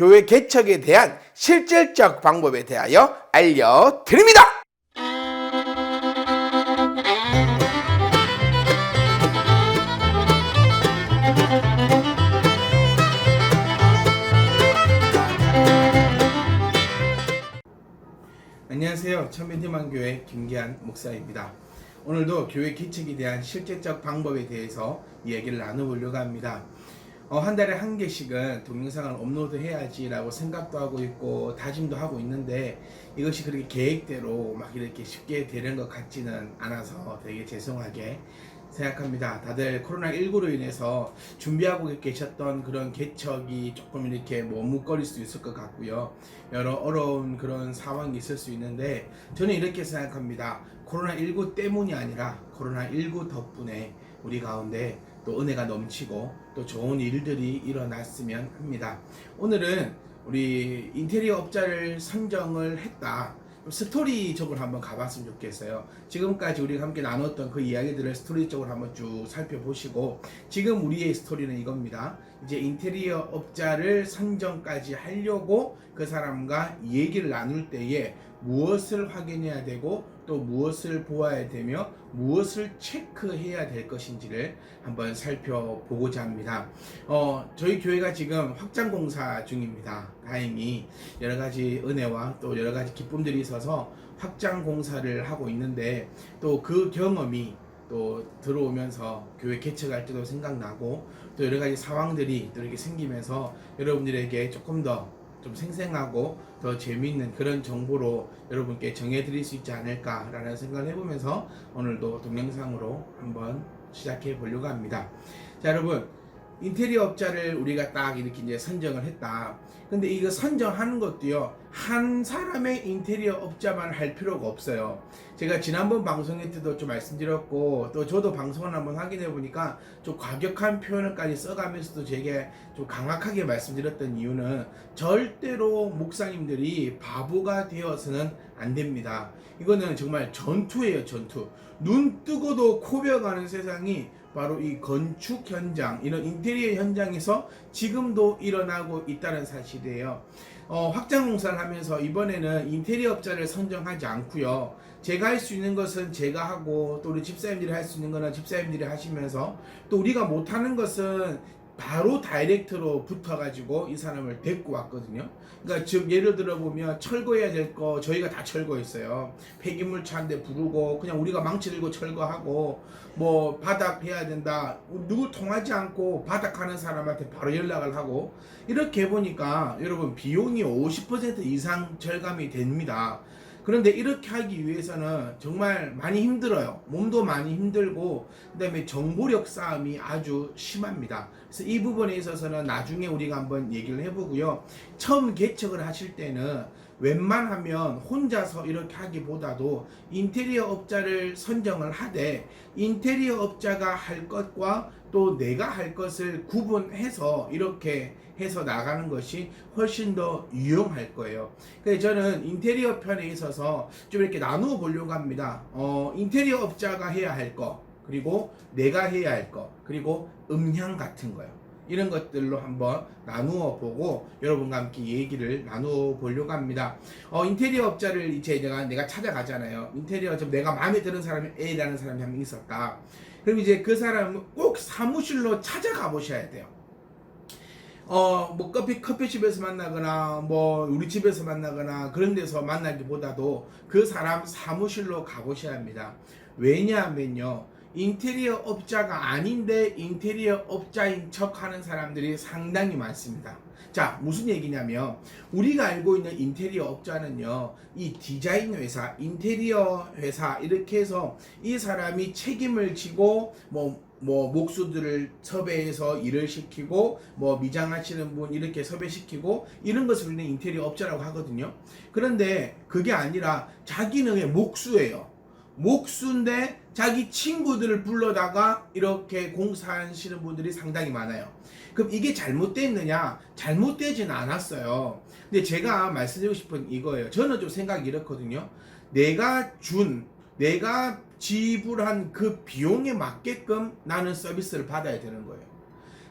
교회 개척에 대한 실질적 방법에 대하여 알려드립니다. 안녕하세요. 천민희망교회 김기한 목사입니다. 오늘도 교회 개척에 대한 실제적 방법에 대해서 이야기를 나눠보려고 합니다. 한 달에 한 개씩은 동영상을 업로드해야지 라고 생각도 하고 있고 다짐도 하고 있는데 이것이 그렇게 계획대로 막 이렇게 쉽게 되는 것 같지는 않아서 되게 죄송하게 생각합니다. 다들 코로나19로 인해서 준비하고 계셨던 그런 개척이 조금 이렇게 머뭇거릴 수 있을 것 같고요. 여러 어려운 그런 상황이 있을 수 있는데 저는 이렇게 생각합니다. 코로나19 때문이 아니라 코로나19 덕분에 우리 가운데 또 은혜가 넘치고 또 좋은 일들이 일어났으면 합니다. 오늘은 우리 인테리어 업자를 선정을 했다. 스토리적으로 한번 가봤으면 좋겠어요. 지금까지 우리가 함께 나눴던 그 이야기들을 스토리적으로 한번 쭉 살펴보시고 지금 우리의 스토리는 이겁니다. 이제 인테리어 업자를 선정까지 하려고 그 사람과 얘기를 나눌 때에 무엇을 확인해야 되고 또 무엇을 보아야 되며 무엇을 체크해야 될 것인지를 한번 살펴보고자 합니다. 저희 교회가 지금 확장 공사 중입니다. 다행히 여러 가지 은혜와 또 여러 가지 기쁨들이 있어서 확장 공사를 하고 있는데 또 그 경험이 또 들어오면서 교회 개척할 때도 생각나고 또 여러 가지 상황들이 또 이렇게 생기면서 여러분들에게 조금 더 좀 생생하고 더 재미있는 그런 정보로 여러분께 정해드릴 수 있지 않을까라는 생각을 해보면서 오늘도 동영상으로 한번 시작해 보려고 합니다. 자, 여러분, 인테리어 업자를 우리가 딱 이렇게 이제 선정을 했다. 근데 이거 선정하는 것도요, 한 사람의 인테리어 업자만 할 필요가 없어요. 제가 지난번 방송회 때도 좀 말씀드렸고, 또 저도 방송을 한번 확인해 보니까 좀 과격한 표현을까지 써가면서도 제게 좀 강하게 말씀드렸던 이유는 절대로 목사님들이 바보가 되어서는 안 됩니다. 이거는 정말 전투예요, 전투. 눈 뜨고도 코벼가는 세상이 바로 이 건축 현장, 이런 인테리어 현장에서 지금도 일어나고 있다는 사실이에요. 확장 공사를 하면서 이번에는 인테리어 업자를 선정하지 않고요. 제가 할 수 있는 것은 제가 하고 또 우리 집사님들이 할 수 있는 거는 집사님들이 하시면서 또 우리가 못하는 것은 바로 다이렉트로 붙어가지고 이 사람을 데리고 왔거든요. 그러니까 즉 예를 들어 보면 철거해야 될 거 저희가 다 철거했어요. 폐기물 차 한 대 부르고 그냥 우리가 망치 들고 철거하고 뭐 바닥 해야 된다. 누구 통하지 않고 바닥 하는 사람한테 바로 연락을 하고 이렇게 해보니까 여러분 비용이 50% 이상 절감이 됩니다. 그런데 이렇게 하기 위해서는 정말 많이 힘들어요. 몸도 많이 힘들고 그 다음에 정보력 싸움이 아주 심합니다. 그래서 이 부분에 있어서는 나중에 우리가 한번 얘기를 해보고요. 처음 개척을 하실 때는 웬만하면 혼자서 이렇게 하기보다도 인테리어 업자를 선정을 하되 인테리어 업자가 할 것과 또 내가 할 것을 구분해서 이렇게 해서 나가는 것이 훨씬 더 유용할 거예요. 그래서 저는 인테리어 편에 있어서 좀 이렇게 나누어 보려고 합니다. 인테리어 업자가 해야 할 거, 그리고 내가 해야 할 거, 그리고 음향 같은 거요. 이런 것들로 한번 나누어 보고 여러분과 함께 얘기를 나누어 보려고 합니다. 인테리어 업자를 이제 내가 찾아가잖아요. 인테리어 좀 내가 마음에 드는 사람이 A라는 사람이 한 명 있었다. 그럼 이제 그 사람은 꼭 사무실로 찾아가 보셔야 돼요. 뭐 커피숍에서 만나거나 뭐 우리 집에서 만나거나 그런 데서 만나기보다도 그 사람 사무실로 가보셔야 합니다. 왜냐하면요, 인테리어 업자가 아닌데 인테리어 업자인 척 하는 사람들이 상당히 많습니다. 자, 무슨 얘기냐면 우리가 알고 있는 인테리어 업자는요, 이 디자인 회사, 인테리어 회사 이렇게 해서 이 사람이 책임을 지고 뭐 목수들을 섭외해서 일을 시키고 뭐 미장하시는 분 이렇게 섭외시키고 이런 것을 우리는 인테리어 업자라고 하거든요. 그런데 그게 아니라 자기는 목수예요. 목수인데 자기 친구들을 불러다가 이렇게 공사하시는 분들이 상당히 많아요. 그럼 이게 잘못됐느냐? 잘못되진 않았어요. 근데 제가 말씀드리고 싶은 이거예요. 저는 좀 생각이 이렇거든요. 내가 지불한 그 비용에 맞게끔 나는 서비스를 받아야 되는 거예요.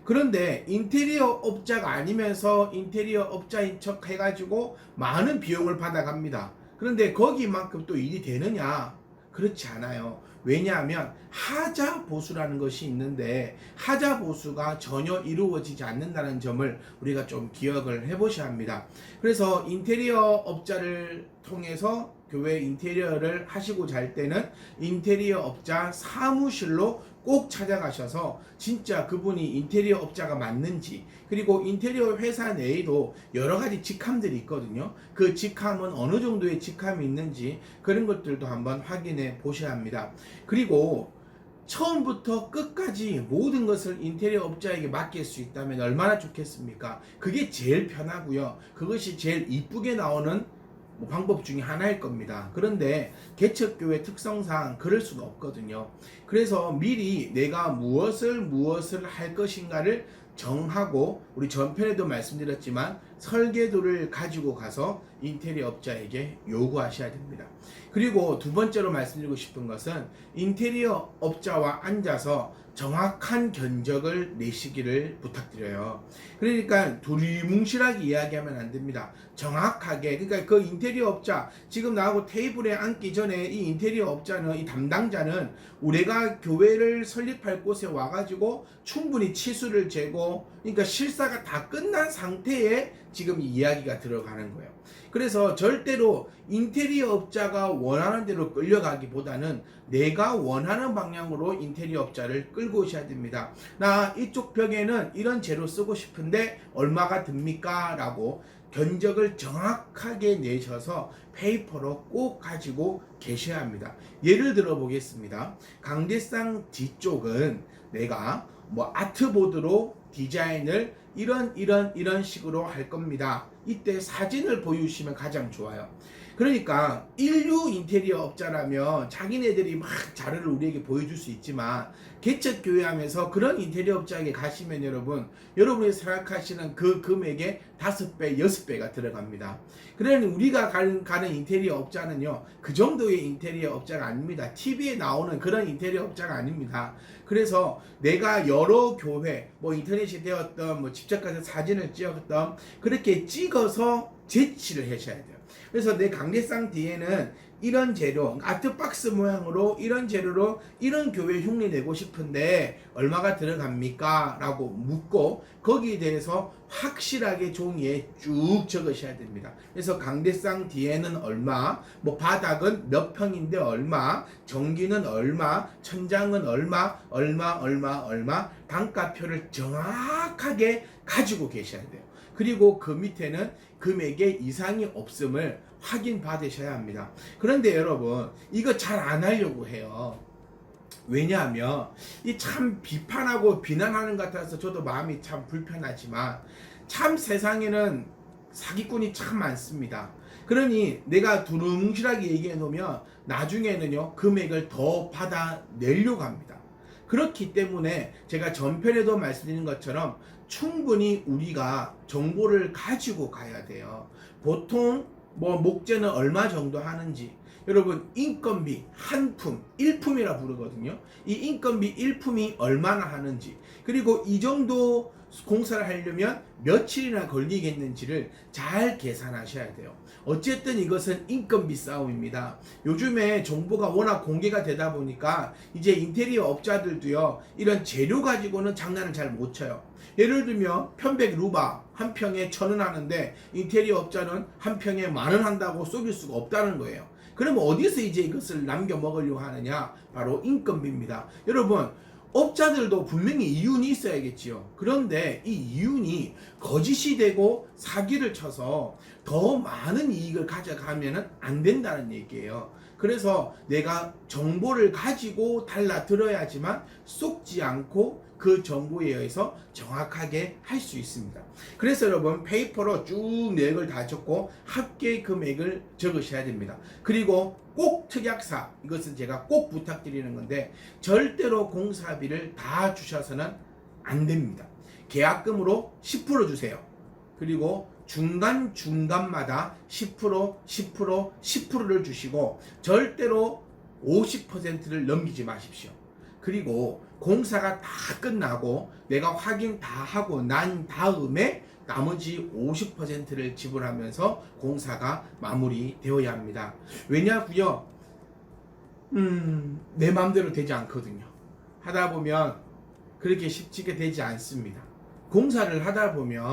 그런데 인테리어 업자가 아니면서 인테리어 업자인 척 해가지고 많은 비용을 받아갑니다. 그런데 거기만큼 또 일이 되느냐? 그렇지 않아요. 왜냐하면 하자 보수라는 것이 있는데 하자 보수가 전혀 이루어지지 않는다는 점을 우리가 좀 기억을 해보셔야 합니다. 그래서 인테리어 업자를 통해서 교회 인테리어를 하시고자 할 때는 인테리어 업자 사무실로 꼭 찾아가셔서 진짜 그분이 인테리어 업자가 맞는지, 그리고 인테리어 회사 내에도 여러 가지 직함들이 있거든요. 그 직함은 어느 정도의 직함이 있는지 그런 것들도 한번 확인해 보셔야 합니다. 그리고 처음부터 끝까지 모든 것을 인테리어 업자에게 맡길 수 있다면 얼마나 좋겠습니까? 그게 제일 편하고요. 그것이 제일 이쁘게 나오는 방법 중에 하나일 겁니다. 그런데 개척교회 특성상 그럴 수가 없거든요. 그래서 미리 내가 무엇을 할 것인가를 정하고, 우리 전편에도 말씀드렸지만 설계도를 가지고 가서 인테리어 업자에게 요구하셔야 됩니다. 그리고 두 번째로 말씀드리고 싶은 것은 인테리어 업자와 앉아서 정확한 견적을 내시기를 부탁드려요. 그러니까 두리뭉실하게 이야기하면 안 됩니다. 정확하게, 그러니까 그 인테리어 업자, 지금 나하고 테이블에 앉기 전에 이 인테리어 업자는, 이 담당자는 우리가 교회를 설립할 곳에 와가지고 충분히 치수를 재고, 그러니까 실사가 다 끝난 상태에 지금 이 이야기가 들어가는 거예요. 그래서 절대로 인테리어 업자가 원하는 대로 끌려가기보다는 내가 원하는 방향으로 인테리어 업자를 끌고 오셔야 됩니다. 나 이쪽 벽에는 이런 재료 쓰고 싶은데 얼마가 듭니까? 라고 견적을 정확하게 내셔서 페이퍼로 꼭 가지고 계셔야 합니다. 예를 들어 보겠습니다. 강대상 뒤쪽은 내가 아트보드로 디자인을 이런 식으로 할 겁니다. 이때 사진을 보여주시면 가장 좋아요. 그러니까 인류 인테리어 업자라면 자기네들이 막 자료를 우리에게 보여줄 수 있지만, 개척교회 하면서 그런 인테리어 업자에게 가시면 여러분이 생각하시는 그 금액의 5배, 6배가 들어갑니다. 그러니 우리가 가는 인테리어 업자는요, 그 정도의 인테리어 업자가 아닙니다. TV에 나오는 그런 인테리어 업자가 아닙니다. 그래서 내가 여러 교회, 인터넷이 되었던, 직접 가서 사진을 찍었던, 그렇게 찍어서 제치를 하셔야 돼요. 그래서 내 강대상 뒤에는 이런 재료, 아트박스 모양으로 이런 재료로 이런 교회 흉내 내고 싶은데 얼마가 들어갑니까? 라고 묻고 거기에 대해서 확실하게 종이에 쭉 적으셔야 됩니다. 그래서 강대상 뒤에는 얼마, 바닥은 몇 평인데 얼마, 전기는 얼마, 천장은 얼마, 단가표를 정확하게 가지고 계셔야 돼요. 그리고 그 밑에는 금액의 이상이 없음을 확인 받으셔야 합니다. 그런데 여러분, 이거 잘 안 하려고 해요. 왜냐하면 이 참 비판하고 비난하는 것 같아서 저도 마음이 참 불편하지만, 참 세상에는 사기꾼이 참 많습니다. 그러니 내가 두루뭉실하게 얘기해 놓으면 나중에는요, 금액을 더 받아내려고 합니다. 그렇기 때문에 제가 전편에도 말씀드린 것처럼 충분히 우리가 정보를 가지고 가야 돼요. 보통 목재는 얼마 정도 하는지, 여러분 인건비 한 품, 1품이라 부르거든요. 이 인건비 1품이 얼마나 하는지, 그리고 이 정도 공사를 하려면 며칠이나 걸리겠는지를 잘 계산하셔야 돼요. 어쨌든 이것은 인건비 싸움입니다. 요즘에 정보가 워낙 공개가 되다 보니까 이제 인테리어 업자들도요, 이런 재료 가지고는 장난을 잘 못 쳐요. 예를 들면 편백 루바 한 평에 1,000원 하는데 인테리어 업자는 한 평에 10,000원 한다고 속일 수가 없다는 거예요. 그러면 어디서 이제 이것을 남겨 먹으려고 하느냐? 바로 인건비입니다. 여러분, 업자들도 분명히 이윤이 있어야겠지요. 그런데 이 이윤이 거짓이 되고 사기를 쳐서 더 많은 이익을 가져가면 안 된다는 얘기예요. 그래서 내가 정보를 가지고 달라들어야지만 속지 않고 그 정보에 의해서 정확하게 할 수 있습니다. 그래서 여러분, 페이퍼로 쭉 내역을 다 적고 합계 금액을 적으셔야 됩니다. 그리고 꼭 특약사, 이것은 제가 꼭 부탁드리는 건데, 절대로 공사비를 다 주셔서는 안 됩니다. 계약금으로 10% 주세요. 그리고 중간마다 10%를 주시고 절대로 50%를 넘기지 마십시오. 그리고 공사가 다 끝나고 내가 확인 다 하고 난 다음에 나머지 50%를 지불하면서 공사가 마무리되어야 합니다. 왜냐고요? 내 마음대로 되지 않거든요. 하다 보면 그렇게 쉽게 되지 않습니다. 공사를 하다 보면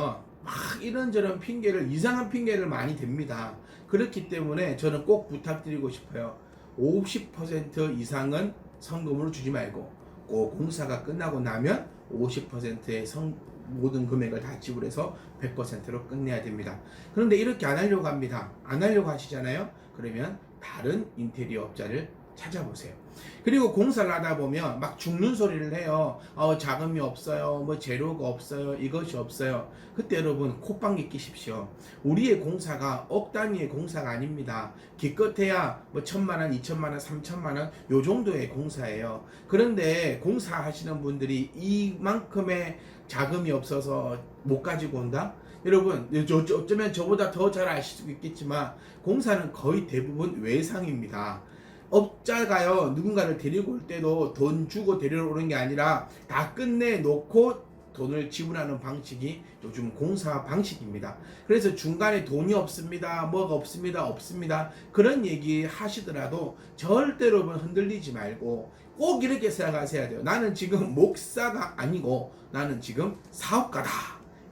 막 이런저런 핑계를, 이상한 핑계를 많이 댑니다. 그렇기 때문에 저는 꼭 부탁드리고 싶어요. 50% 이상은 성금으로 주지 말고 꼭 공사가 끝나고 나면 50%의 모든 금액을 다 지불해서 100%로 끝내야 됩니다. 그런데 이렇게 안 하려고 합니다. 안 하려고 하시잖아요. 그러면 다른 인테리어 업자를 찾아보세요. 그리고 공사를 하다 보면 막 죽는 소리를 해요. 자금이 없어요. 뭐 재료가 없어요. 이것이 없어요. 그때 여러분 콧방귀 끼십시오. 우리의 공사가 억 단위의 공사가 아닙니다. 기껏해야 뭐 1,000만 원, 2,000만 원, 3,000만 원 요 정도의 공사예요. 그런데 공사하시는 분들이 이만큼의 자금이 없어서 못 가지고 온다? 여러분 어쩌면 저보다 더 잘 아실 수 있겠지만 공사는 거의 대부분 외상입니다. 업자가요 누군가를 데리고 올 때도 돈 주고 데리러 오는 게 아니라 다 끝내 놓고 돈을 지불하는 방식이 요즘 공사 방식입니다. 그래서 중간에 돈이 없습니다, 뭐가 없습니다 그런 얘기 하시더라도 절대로 흔들리지 말고 꼭 이렇게 생각하셔야 돼요. 나는 지금 목사가 아니고 나는 지금 사업가다,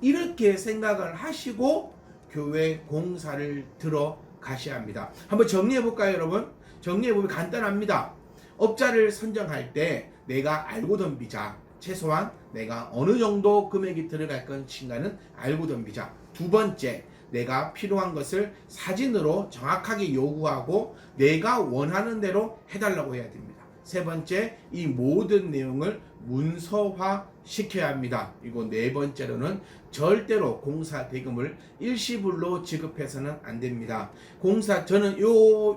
이렇게 생각을 하시고 교회 공사를 들어가셔야 합니다. 한번 정리해 볼까요 여러분? 정리해보면 간단합니다. 업자를 선정할 때 내가 알고 덤비자. 최소한 내가 어느 정도 금액이 들어갈 것인가는 알고 덤비자. 두 번째, 내가 필요한 것을 사진으로 정확하게 요구하고 내가 원하는 대로 해달라고 해야 됩니다. 세 번째, 이 모든 내용을 문서화 시켜야 합니다. 그리고 네 번째로는 절대로 공사 대금을 일시불로 지급해서는 안 됩니다. 저는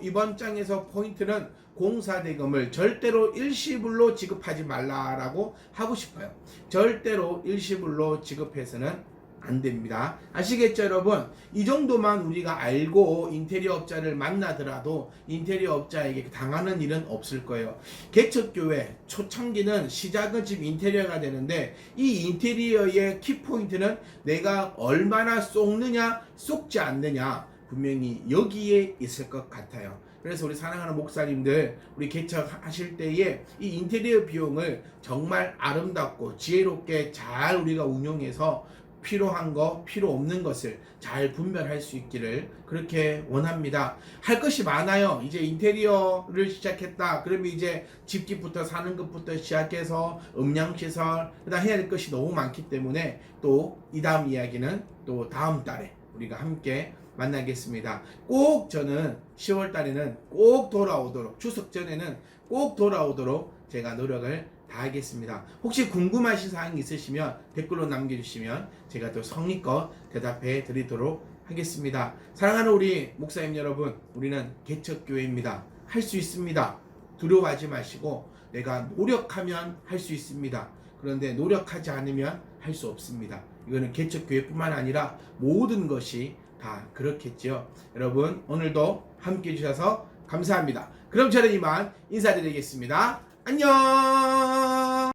이번 장에서 포인트는 공사 대금을 절대로 일시불로 지급하지 말라라고 하고 싶어요. 절대로 일시불로 지급해서는 안 됩니다. 아시겠죠 여러분? 이 정도만 우리가 알고 인테리어 업자를 만나더라도 인테리어 업자에게 당하는 일은 없을 거예요. 개척교회 초창기는 시작은 지금 인테리어가 되는데 이 인테리어의 키포인트는 내가 얼마나 쏙느냐 쏙지 않느냐 분명히 여기에 있을 것 같아요. 그래서 우리 사랑하는 목사님들, 우리 개척하실 때에 이 인테리어 비용을 정말 아름답고 지혜롭게 잘 우리가 운용해서 필요한 거, 필요 없는 것을 잘 분별할 수 있기를 그렇게 원합니다. 할 것이 많아요. 이제 인테리어를 시작했다. 그러면 이제 집기부터 사는 것부터 시작해서 음향시설, 그다음 해야 될 것이 너무 많기 때문에 또 이 다음 이야기는 또 다음 달에 우리가 함께 만나겠습니다. 꼭 저는 10월 달에는 꼭 돌아오도록, 추석 전에는 꼭 돌아오도록 제가 노력을 다하겠습니다. 혹시 궁금하신 사항이 있으시면 댓글로 남겨주시면 제가 또 성의껏 대답해 드리도록 하겠습니다. 사랑하는 우리 목사님 여러분, 우리는 개척교회입니다. 할 수 있습니다. 두려워하지 마시고 내가 노력하면 할 수 있습니다. 그런데 노력하지 않으면 할 수 없습니다. 이거는 개척교회뿐만 아니라 모든 것이 다 그렇겠죠. 여러분 오늘도 함께 해주셔서 감사합니다. 그럼 저는 이만 인사드리겠습니다. 안녕.